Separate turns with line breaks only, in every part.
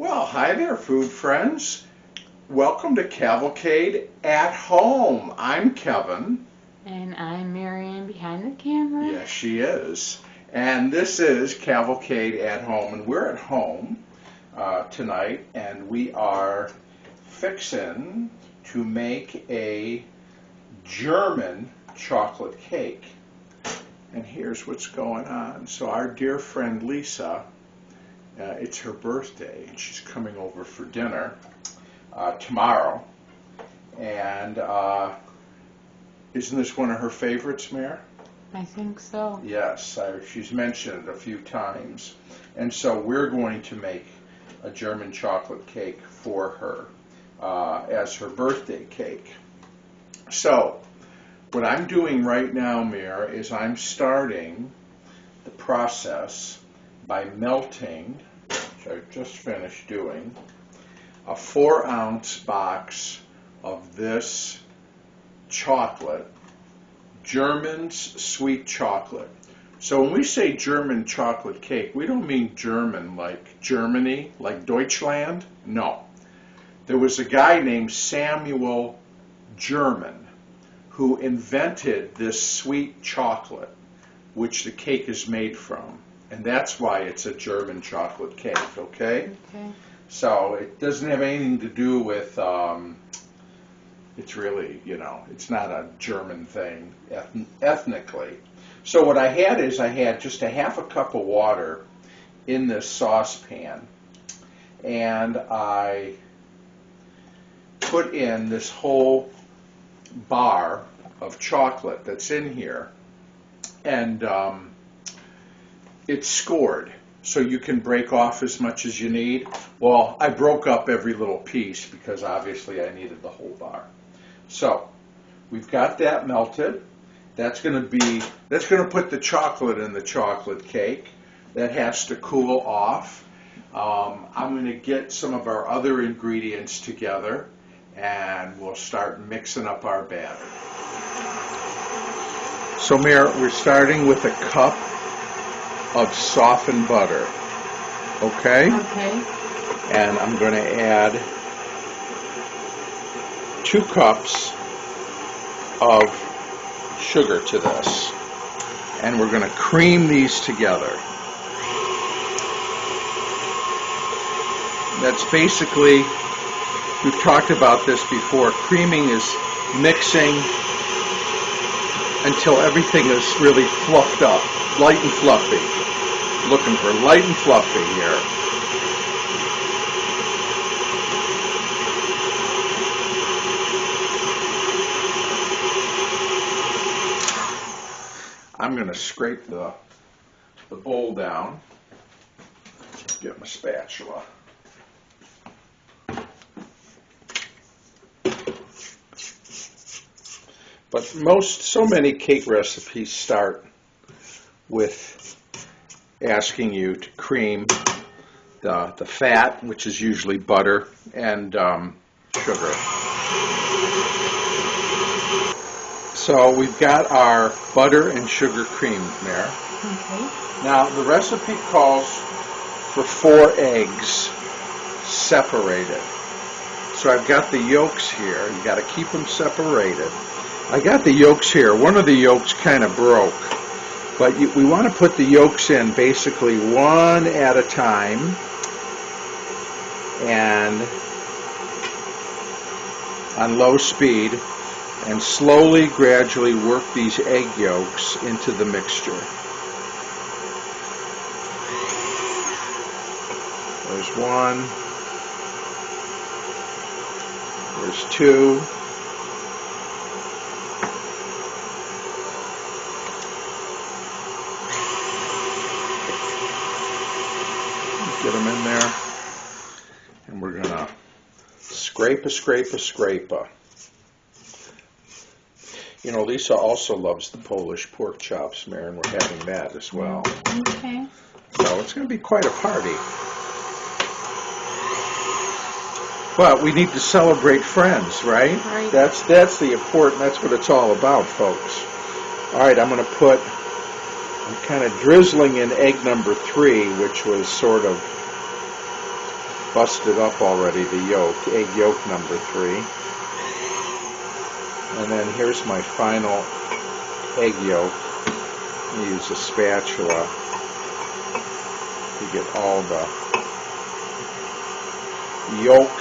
Well, hi there, food friends. Welcome to Cavalcade at Home. I'm Kevin.
And I'm Marianne behind the camera.
Yes, she is. And this is Cavalcade at Home. And we're at home tonight, and we are fixing to make a German chocolate cake. And here's what's going on. So our dear friend Lisa, it's her birthday, and she's coming over for dinner tomorrow. And isn't this one of her favorites, Mare?
I think so.
Yes, she's mentioned it a few times. And so we're going to make a German chocolate cake for her as her birthday cake. So what I'm doing right now, Mare, is I'm starting the process by melting, which I've just finished doing, a 4-ounce box of this chocolate, German's sweet chocolate. So when we say German chocolate cake, we don't mean German like Germany, like Deutschland. No. There was a guy named Samuel German who invented this sweet chocolate, which the cake is made from. And that's why it's a German chocolate cake, okay?
Okay.
So it doesn't have anything to do with, it's really, it's not a German thing ethnically. So what I had is I had just a half a cup of water in this saucepan, and I put in this whole bar of chocolate that's in here, and it's scored, so you can break off as much as you need. Well, I broke up every little piece because obviously I needed the whole bar. So we've got that melted. That's going to put the chocolate in the chocolate cake. That has to cool off. I'm going to get some of our other ingredients together, and we'll start mixing up our batter. So, Mare, we're starting with a cup of softened butter, okay?
Okay.
And I'm going to add 2 cups of sugar to this, and we're going to cream these together. That's basically, we've talked about this before, creaming is mixing until everything is really fluffed up, light and fluffy. Looking for light and fluffy here. I'm going to scrape the bowl down. Get my spatula. But so many cake recipes start with asking you to cream the fat, which is usually butter, and sugar. So we've got our butter and sugar cream, Mare.
Okay.
Now the recipe calls for 4 eggs separated. So I've got the yolks here. You've got to keep them separated. I got the yolks here. One of the yolks kind of broke. But we want to put the yolks in basically one at a time, and on low speed, and slowly, gradually work these egg yolks into the mixture. There's 1. There's 2. Get them in there, and we're going to scrape. Lisa also loves the Polish pork chops, Mare, and we're having that as well.
Okay.
So it's going to be quite a party. But we need to celebrate friends, right?
Right.
That's the important, that's what it's all about, folks. All right, I'm kind of drizzling in egg number 3, which was sort of busted up already, the yolk, egg yolk number 3. And then here's my final egg yolk. I use a spatula to get all the yolk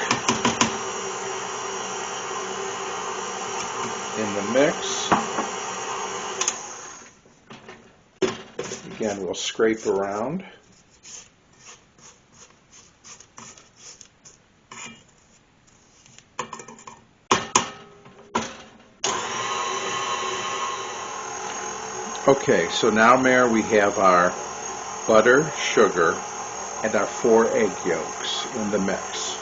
in the mix. Again, we'll scrape around. Okay, so now, Mare, we have our butter, sugar, and our 4 egg yolks in the mix.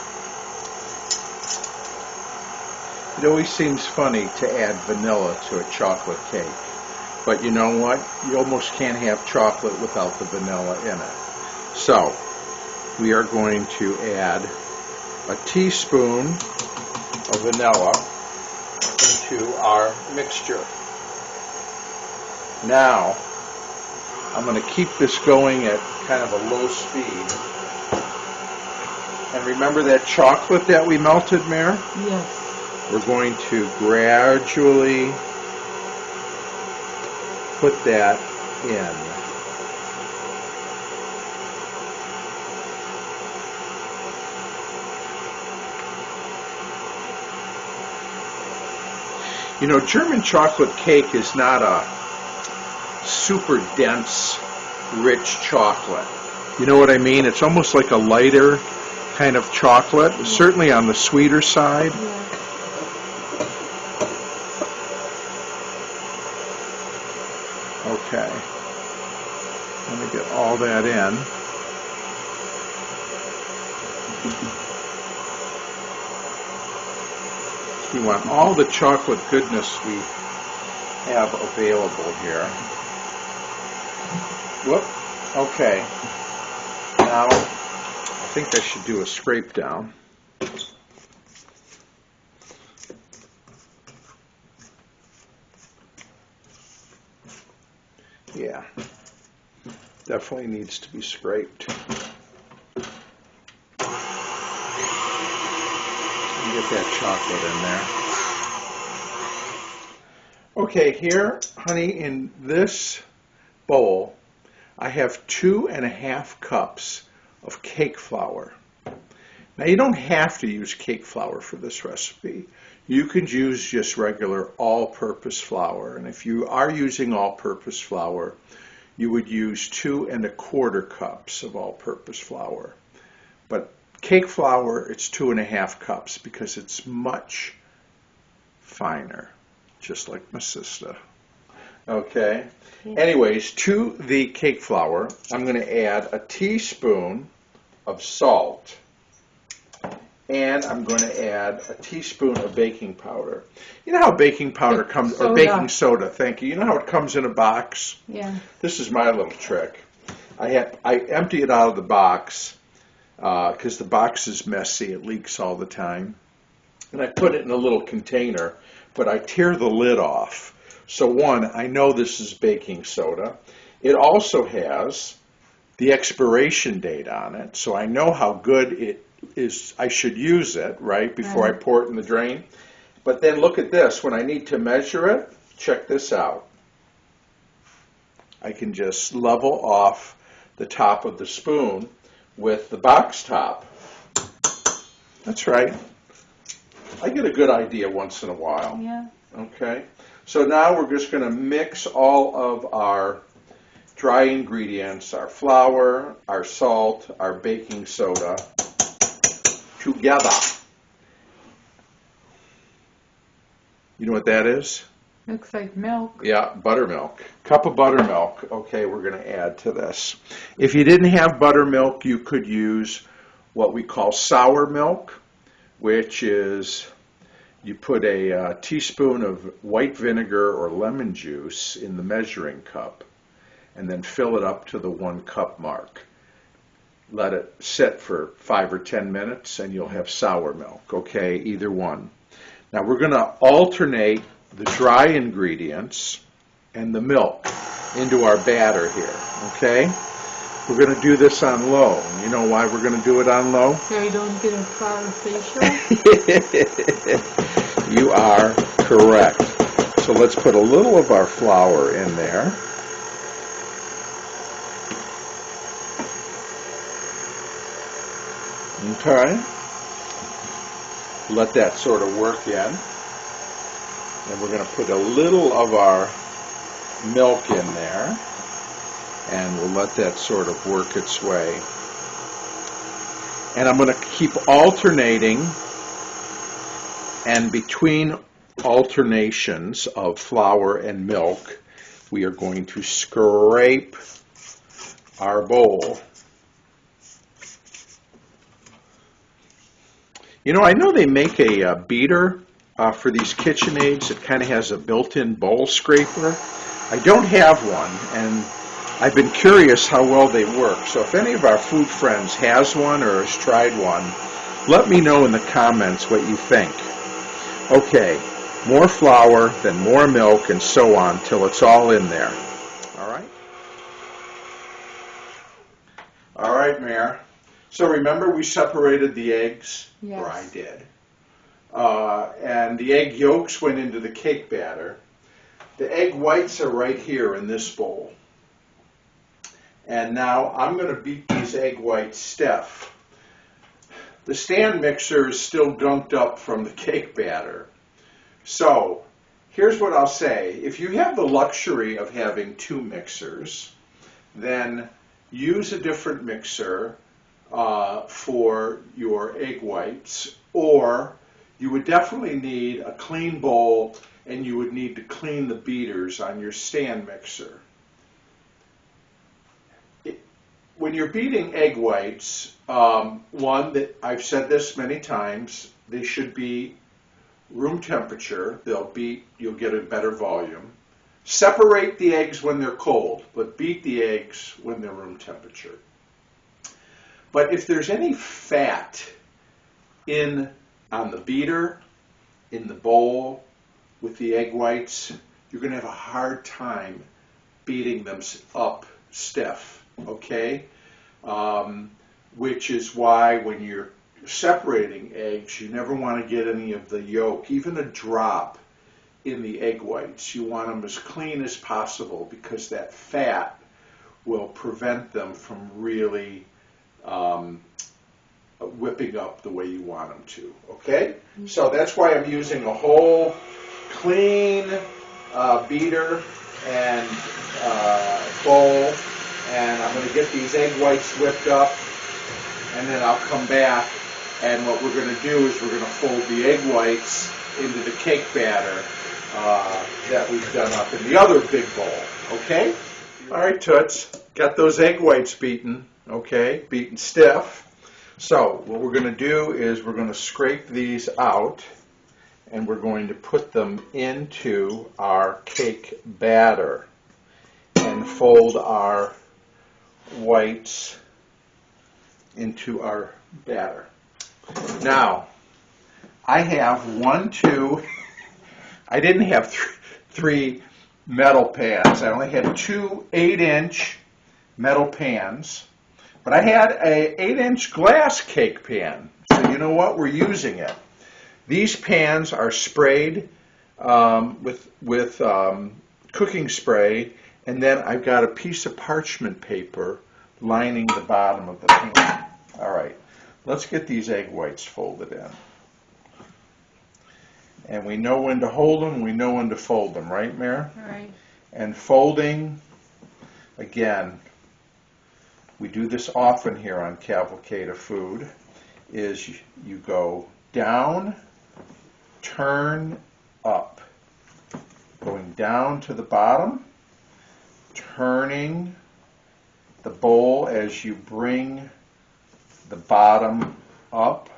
It always seems funny to add vanilla to a chocolate cake, but you know what? You almost can't have chocolate without the vanilla in it. So, we are going to add a teaspoon of vanilla into our mixture. Now, I'm going to keep this going at kind of a low speed. And remember that chocolate that we melted, Mare?
Yes.
We're going to gradually put that in. You know, German chocolate cake is not a super dense, rich chocolate. You know what I mean? It's almost like a lighter kind of chocolate, certainly on the sweeter side.
Yeah.
Okay. Let me get all that in. We want all the chocolate goodness we have available here. Whoop. Okay. Now, I think I should do a scrape down. Yeah. Definitely needs to be scraped. Get that chocolate in there. Okay, here, honey, in this bowl, I have 2½ cups of cake flour. Now, you don't have to use cake flour for this recipe. You could use just regular all-purpose flour. And if you are using all-purpose flour, you would use 2¼ cups of all-purpose flour. But cake flour, it's 2½ cups because it's much finer, just like my sister. Okay. Anyways, to the cake flour, I'm going to add a teaspoon of salt, and I'm going to add a teaspoon of baking powder. You know how baking powder comes, or baking soda, thank you. You know how it comes in a box?
Yeah.
This is my little trick. I empty it out of the box because the box is messy. It leaks all the time. And I put it in a little container, but I tear the lid off. So one, I know this is baking soda. It also has the expiration date on it, so I know how good it is. I should use it, right, before I pour it in the drain. But then look at this. When I need to measure it, check this out. I can just level off the top of the spoon with the box top. That's right. I get a good idea once in a while.
Yeah.
Okay. So now we're just going to mix all of our dry ingredients, our flour, our salt, our baking soda, together. You know what that is?
Looks like milk.
Yeah, buttermilk. Cup of buttermilk. Okay, we're going to add to this. If you didn't have buttermilk, you could use what we call sour milk, which is you put a teaspoon of white vinegar or lemon juice in the measuring cup and then fill it up to the 1 cup mark. Let it sit for 5 or 10 minutes and you'll have sour milk, okay, either one. Now we're going to alternate the dry ingredients and the milk into our batter here, okay? We're going to do this on low. You know why we're going to do it on low?
So you don't get a flour facial?
You are correct. So let's put a little of our flour in there. Okay. Let that sort of work in. And we're going to put a little of our milk in there. And we'll let that sort of work its way. And I'm going to keep alternating, and between alternations of flour and milk, we are going to scrape our bowl. You know, I know they make a beater for these KitchenAids that kind of has a built-in bowl scraper. I don't have one, and I've been curious how well they work. So if any of our food friends has one or has tried one, let me know in the comments what you think. Okay, more flour, then more milk, and so on till it's all in there. All right? All right, Mare. So remember we separated the eggs?
Yes.
Or I did. And the egg yolks went into the cake batter. The egg whites are right here in this bowl. And now I'm going to beat these egg whites stiff. The stand mixer is still gunked up from the cake batter. So here's what I'll say. If you have the luxury of having two mixers, then use a different mixer for your egg whites, or you would definitely need a clean bowl, and you would need to clean the beaters on your stand mixer. When you're beating egg whites, one, that I've said this many times, they should be room temperature. You'll get a better volume. Separate the eggs when they're cold, but beat the eggs when they're room temperature. But if there's any fat on the beater, in the bowl, with the egg whites, you're going to have a hard time beating them up stiff, okay? Which is why when you're separating eggs, you never want to get any of the yolk, even a drop, in the egg whites. You want them as clean as possible because that fat will prevent them from really whipping up the way you want them to, okay? So that's why I'm using a whole clean beater and bowl, and I'm going to get these egg whites whipped up, and then I'll come back, and what we're going to do is we're going to fold the egg whites into the cake batter that we've done up in the other big bowl, okay? All right, Toots, got those egg whites beaten, okay, beaten stiff. So what we're going to do is we're going to scrape these out, and we're going to put them into our cake batter and fold our whites into our batter. Now, I have I didn't have three metal pans. I only had two 8-inch metal pans. But I had a 8-inch glass cake pan, so you know what? We're using it. These pans are sprayed with cooking spray, and then I've got a piece of parchment paper lining the bottom of the pan. All right, let's get these egg whites folded in. And we know when to hold them, we know when to fold them, right, Mare?
All right.
And folding, again, we do this often here on Cavalcade of Food, is you go down, turn up. Going down to the bottom, turning the bowl as you bring the bottom up,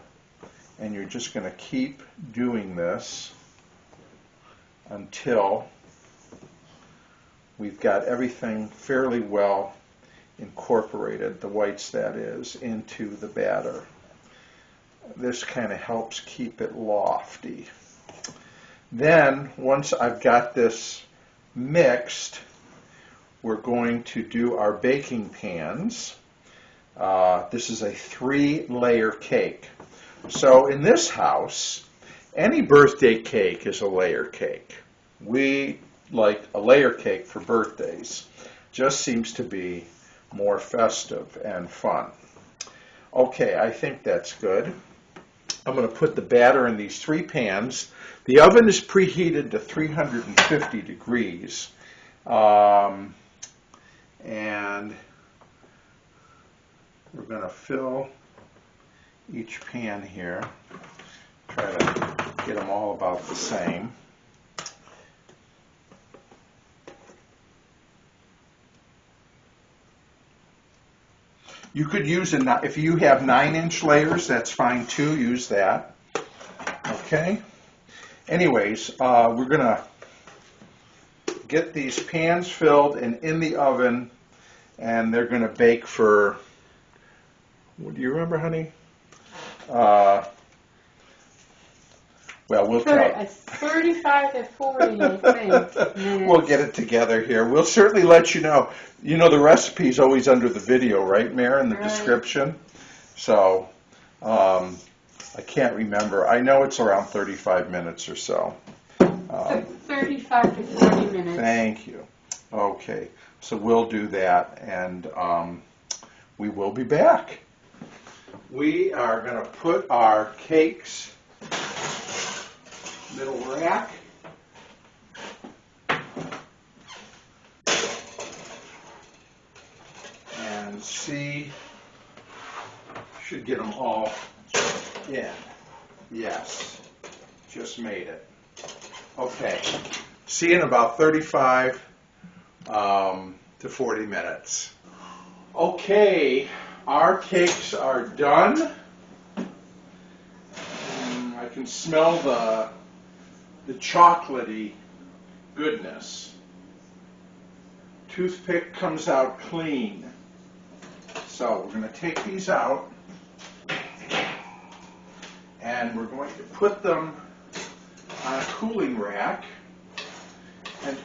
and you're just going to keep doing this until we've got everything fairly well incorporated, the whites that is, into the batter. This kind of helps keep it lofty. Then, once I've got this mixed, we're going to do our baking pans. This is a 3-layer cake. So in this house, any birthday cake is a layer cake. We like a layer cake for birthdays. Just seems to be more festive and fun. Okay, I think that's good. I'm going to put the batter in these 3 pans. The oven is preheated to 350 degrees. And we're going to fill each pan here. Try to get them all about the same. You could use if you have 9-inch layers, that's fine too. Use that. Okay. Anyways, we're gonna get these pans filled and in the oven, and they're gonna bake for. Do you remember, honey? Well, we'll tell.
35 to 40, I think.
We'll get it together here. We'll certainly let you know. You know the recipe's always under the video, right, Mare, in the description? So, I can't remember. I know it's around 35 minutes or so.
35 to 40 minutes.
Thank you. Okay, so we'll do that, and we will be back. We are going to put our cakes middle rack. And see, should get them all in. Yes, just made it. Okay, see in about 35 to 40 minutes. Okay, our cakes are done. I can smell the chocolatey goodness. Toothpick comes out clean. So we're going to take these out and we're going to put them on a cooling rack, and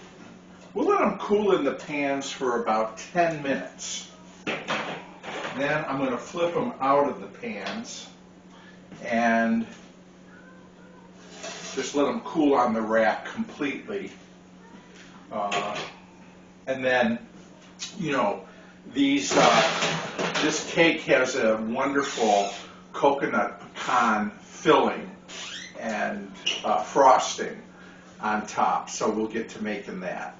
we'll let them cool in the pans for about 10 minutes. Then I'm going to flip them out of the pans and just let them cool on the rack completely. And then, you know, this cake has a wonderful coconut pecan filling and frosting on top, so we'll get to making that.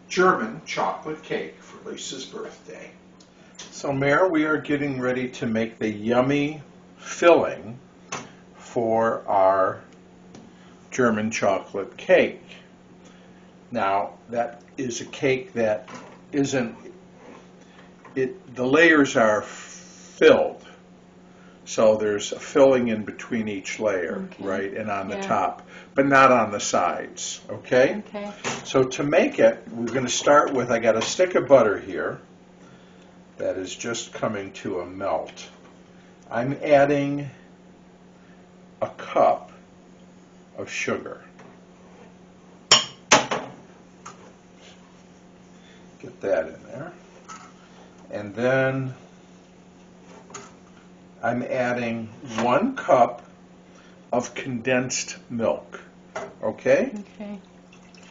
German chocolate cake for Lisa's birthday. So, Mare, we are getting ready to make the yummy filling for our German chocolate cake. Now, that is a cake that isn't, the layers are filled. So there's a filling in between each layer, okay, right, and on the top, but not on the sides, okay?
Okay.
So to make it, we're going to start with, I got a stick of butter here that is just coming to a melt. I'm adding a cup of sugar. Get that in there. And then I'm adding 1 cup of condensed milk. Okay?
Okay.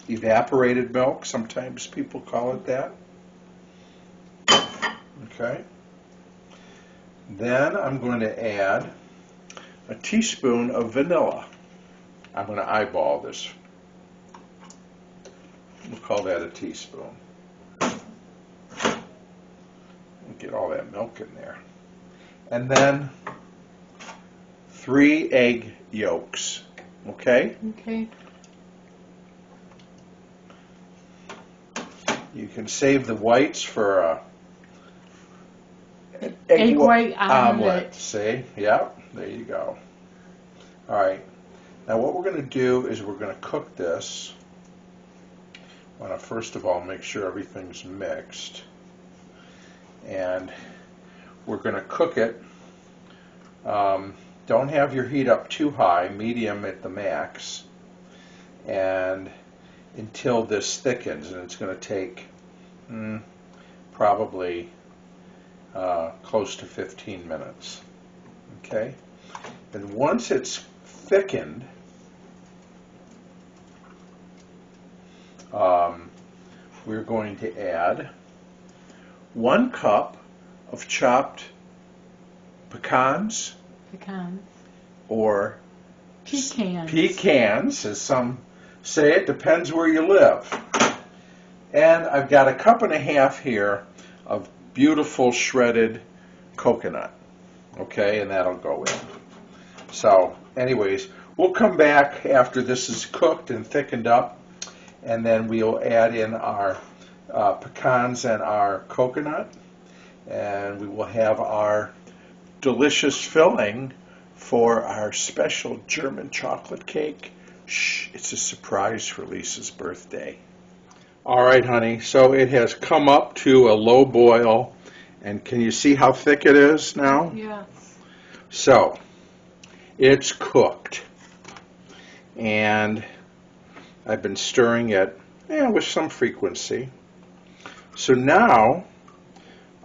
Evaporated milk, sometimes people call it that. Okay? Then I'm going to add a teaspoon of vanilla. I'm going to eyeball this. We'll call that a teaspoon. Get all that milk in there. And then 3 egg yolks. Okay?
Okay.
You can save the whites for a
egg white omelet.
See? Yeah, there you go. All right. Now what we're going to do is we're going to cook this. I want to first of all make sure everything's mixed. And we're going to cook it. Don't have your heat up too high, medium at the max, and until this thickens, and it's going to take probably close to 15 minutes. Okay? And once it's thickened, we're going to add 1 cup of chopped pecans. Or pecans, as some say. It depends where you live. And I've got a cup and a half here of beautiful shredded coconut. Okay, and that'll go in. So, anyways, we'll come back after this is cooked and thickened up, and then we'll add in our pecans and our coconut, and we will have our delicious filling for our special German chocolate cake. Shh, it's a surprise for Lisa's birthday. All right, honey, so it has come up to a low boil, and can you see how thick it is now?
Yes.
So, it's cooked, and I've been stirring it with some frequency. So now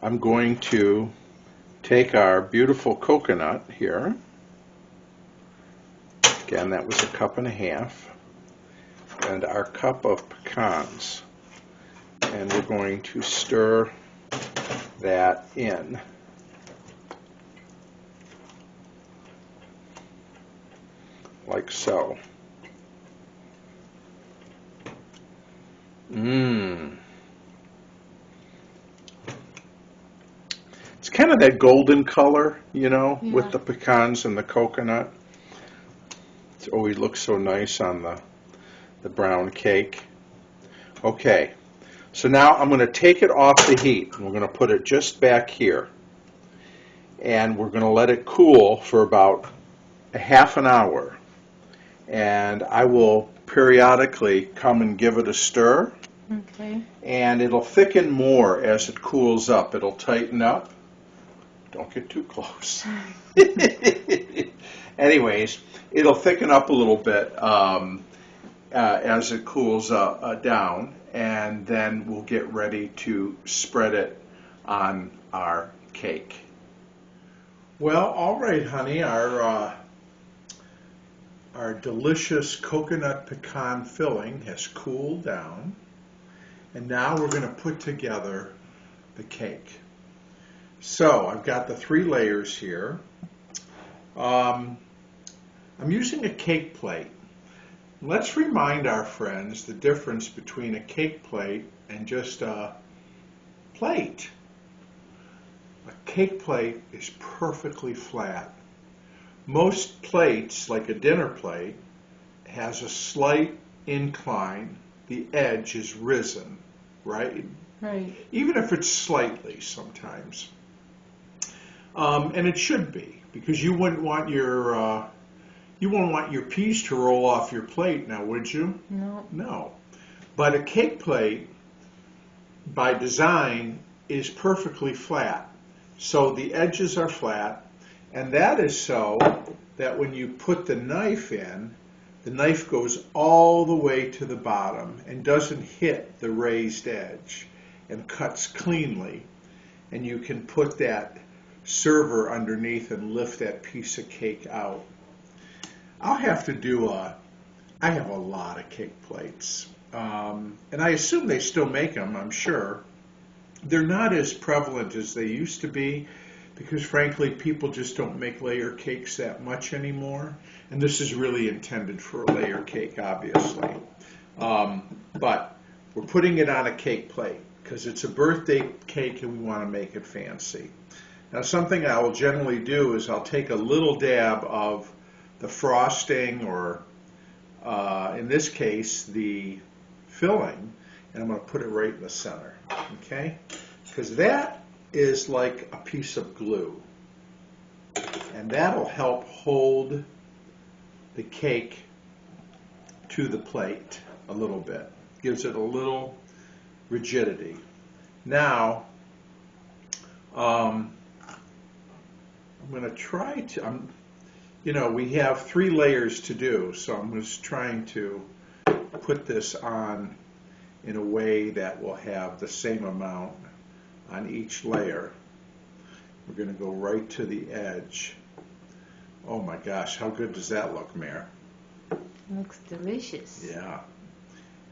I'm going to take our beautiful coconut here. Again, that was a cup and a half, and our cup of pecans, and we're going to stir that in. Like so. It's kind of that golden color, with the pecans and the coconut. It always looks so nice on the brown cake. Okay, so now I'm going to take it off the heat. We're going to put it just back here. And we're going to let it cool for about a half an hour. And I will periodically come and give it a stir.
Okay.
And it'll thicken more as it cools up. It'll tighten up. Don't get too close. Anyways, it'll thicken up a little bit as it cools down, and then we'll get ready to spread it on our cake. Well, all right, honey, our delicious coconut pecan filling has cooled down, and now we're going to put together the cake. So I've got the 3 layers here. I'm using a cake plate. Let's remind our friends the difference between a cake plate and just a plate. A cake plate is perfectly flat. Most plates, like a dinner plate, has a slight incline. The edge is risen, right?
Right.
Even if it's slightly sometimes. And it should be, because you wouldn't want your peas to roll off your plate now, would you?
No.
No. But a cake plate, by design, is perfectly flat. So the edges are flat, and that is so that when you put the knife in, the knife goes all the way to the bottom and doesn't hit the raised edge and cuts cleanly. And you can put that server underneath and lift that piece of cake out. I have a lot of cake plates. And I assume they still make them, I'm sure. They're not as prevalent as they used to be because, frankly, people just don't make layer cakes that much anymore. And this is really intended for a layer cake, obviously. But we're putting it on a cake plate because it's a birthday cake and we want to make it fancy. Now, something I will generally do is I'll take a little dab of the frosting or, in this case, the filling, and I'm going to put it right in the center, okay? Because that is like a piece of glue, and that'll help hold the cake to the plate a little bit. Gives it a little rigidity. Now, I'm going to try to, we have 3 layers to do, so I'm just trying to put this on in a way that will have the same amount on each layer. We're going to go right to the edge. Oh my gosh, how good does that look, Mare?
Looks delicious.
Yeah.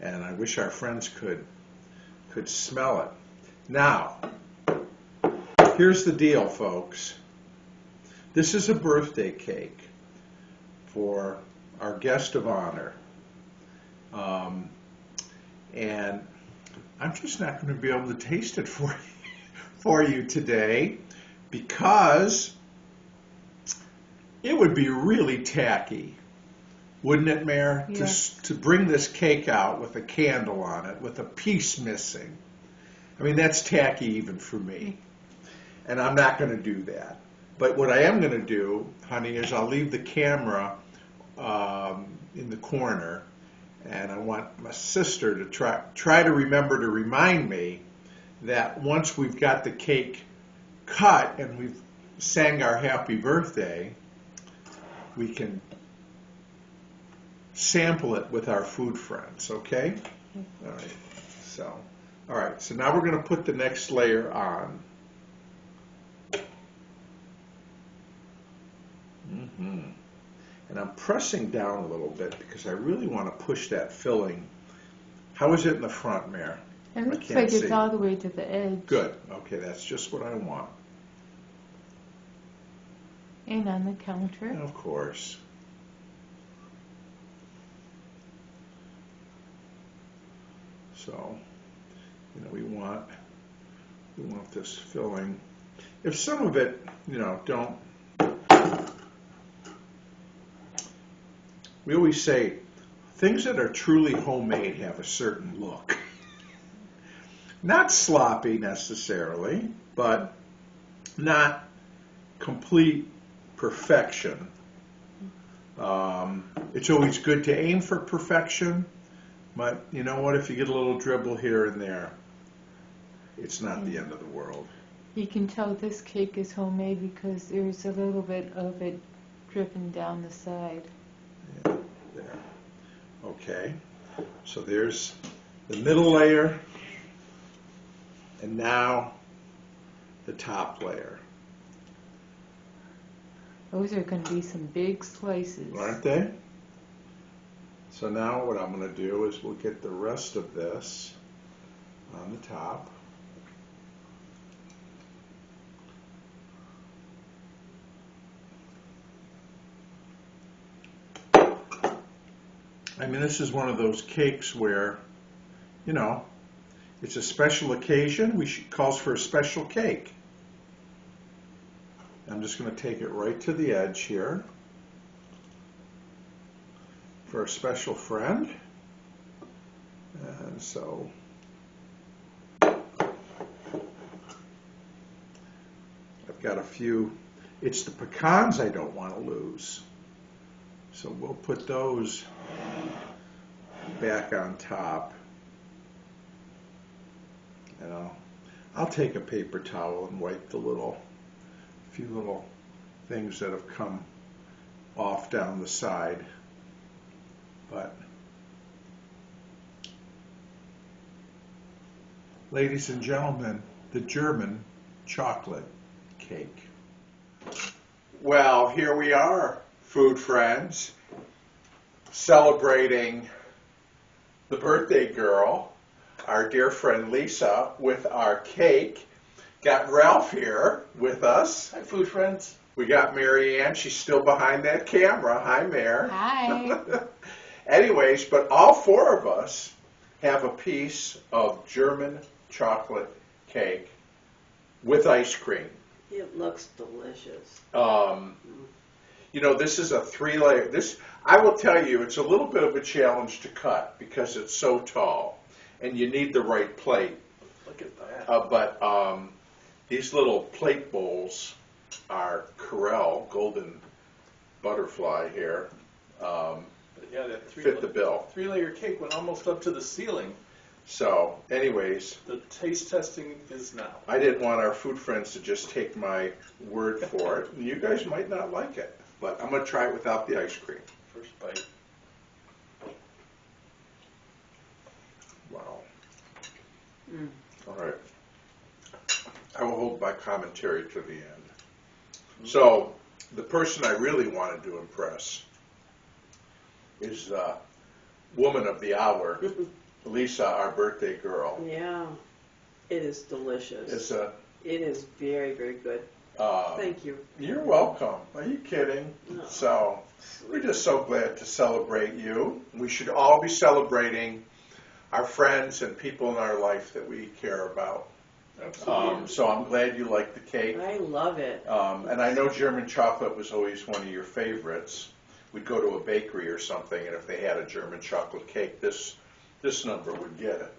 And I wish our friends could smell it. Now, here's the deal, folks. This is a birthday cake for our guest of honor. And I'm just not going to be able to taste it for you today because it would be really tacky, wouldn't it, Mare?
Yeah.
To bring this cake out with a candle on it, with a piece missing. I mean, that's tacky even for me. And I'm not going to do that. But what I am going to do, honey, is I'll leave the camera in the corner, and I want my sister to try to remember to remind me that once we've got the cake cut and we've sang our happy birthday, we can sample it with our food friends, okay? All right, so now we're going to put the next layer on. And I'm pressing down a little bit because I really want to push that filling. How is it in the front, Mare?
It looks like it's all the way to the edge.
Good. Okay, that's just what I want.
And on the counter.
And of course. So, we want this filling. If some of it, don't. We always say things that are truly homemade have a certain look. Not sloppy necessarily, but not complete perfection. It's always good to aim for perfection, but you know what? If you get a little dribble here and there, it's not the end of the world.
You can tell this cake is homemade because there's a little bit of it dripping down the side.
Yeah, there. Okay, so there's the middle layer, and now the top layer.
Those are going to be some big slices.
Aren't they? So now what I'm going to do is we'll get the rest of this on the top. I mean, this is one of those cakes where, it's a special occasion. Calls for a special cake. I'm just going to take it right to the edge here for a special friend. And so I've got a few. It's the pecans I don't want to lose. So we'll put those back on top. And I'll take a paper towel and wipe the few little things that have come off down the side. But ladies and gentlemen, the German chocolate cake. Well, here we are, food friends, celebrating the birthday girl, our dear friend Lisa, with our cake. Got Ralph here with us.
Hi, food friends.
We got Mary Ann. She's still behind that camera. Hi, Mare.
Hi.
Anyways, but all four of us have a piece of German chocolate cake with ice cream.
It looks delicious.
This is a 3-layer. I will tell you, it's a little bit of a challenge to cut because it's so tall, and you need the right plate.
Look at that.
These little plate bowls are Corel golden butterfly here.
Yeah, that
Fit the bill.
3-layer cake went almost up to the ceiling.
So, anyways,
The taste testing is now.
I didn't want our food friends to just take my word for it. You guys might not like it, but I'm going to try it without the ice cream.
First bite.
Wow.
Mm.
All right. I will hold my commentary to the end. So, the person I really wanted to impress is the woman of the hour, Lisa, our birthday girl.
Yeah, it is delicious.
It's
It is very, very good. Thank you.
You're welcome. Are you kidding?
No.
So, we're just so glad to celebrate you. We should all be celebrating our friends and people in our life that we care about.
Absolutely.
So I'm glad you like the cake.
I love it.
And I know German chocolate was always one of your favorites. We'd go to a bakery or something, and if they had a German chocolate cake, this number would get it.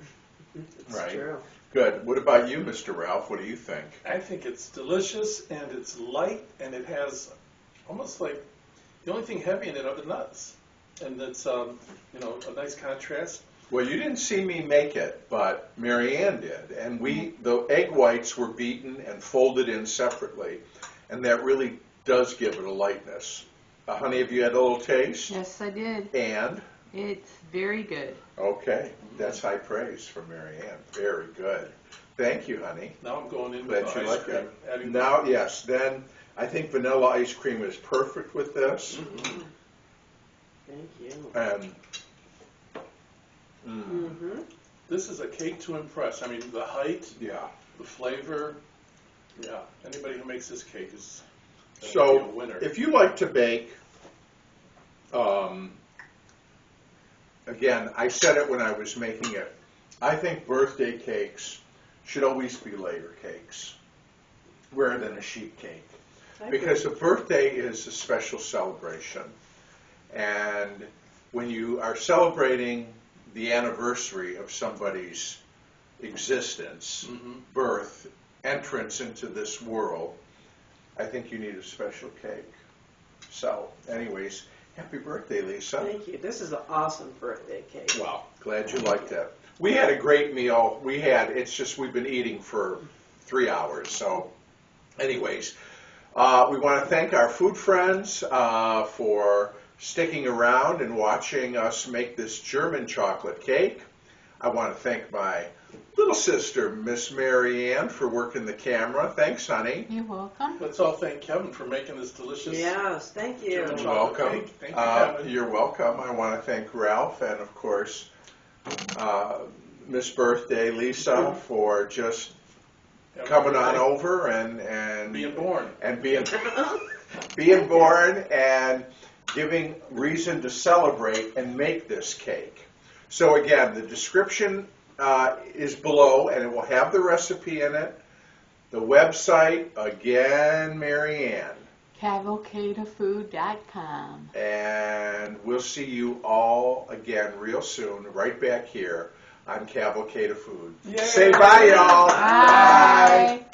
It's
Right.
true.
Good. What about you, Mr. Ralph? What do you think?
I think it's delicious and it's light and it has almost like the only thing heavy in it are the nuts, and it's a nice contrast.
Well, you didn't see me make it, but Mary Ann did, and the egg whites were beaten and folded in separately, and that really does give it a lightness. Honey, have you had a little taste?
Yes, I did.
And?
It's very good.
Okay, that's high praise from Mary Ann. Very good. Thank you, honey.
Now I'm going in
Glad
with
you
the
like
ice cream.
that.
Adding
Now, yes, then I think vanilla ice cream is perfect with this.
Thank you.
And
Mm-hmm.
This is a cake to impress. I mean, the height,
yeah.
the flavor. Yeah, anybody who makes this cake is gonna be
So,
a winner.
if you like to bake, again, I said it when I was making it. I think birthday cakes should always be layer cakes rather than a sheet cake. Because a birthday is a special celebration. And when you are celebrating the anniversary of somebody's existence, birth, entrance into this world, I think you need a special cake. So, anyways, happy birthday, Lisa.
Thank you. This is an awesome birthday cake.
Well, glad you liked it. We had a great meal. It's just we've been eating for 3 hours. So, anyways, we want to thank our food friends for sticking around and watching us make this German chocolate cake. I want to thank my little sister, Miss Mary Ann, for working the camera. Thanks, honey.
You're welcome.
Let's all thank Kevin for making this delicious.
Yes, thank you.
German
You're
chocolate
welcome.
cake. Thank you, Kevin.
You're welcome. I want to thank Ralph and, of course, Miss Birthday Lisa for just coming on over and
Being born.
and being born and giving reason to celebrate and make this cake. So again, the description is below, and it will have the recipe in it. The website, again, Mary Ann.
Cavalcadefood.com.
And we'll see you all again real soon, right back here on Cavalcade of Food.
Yay!
Say bye, y'all.
Bye.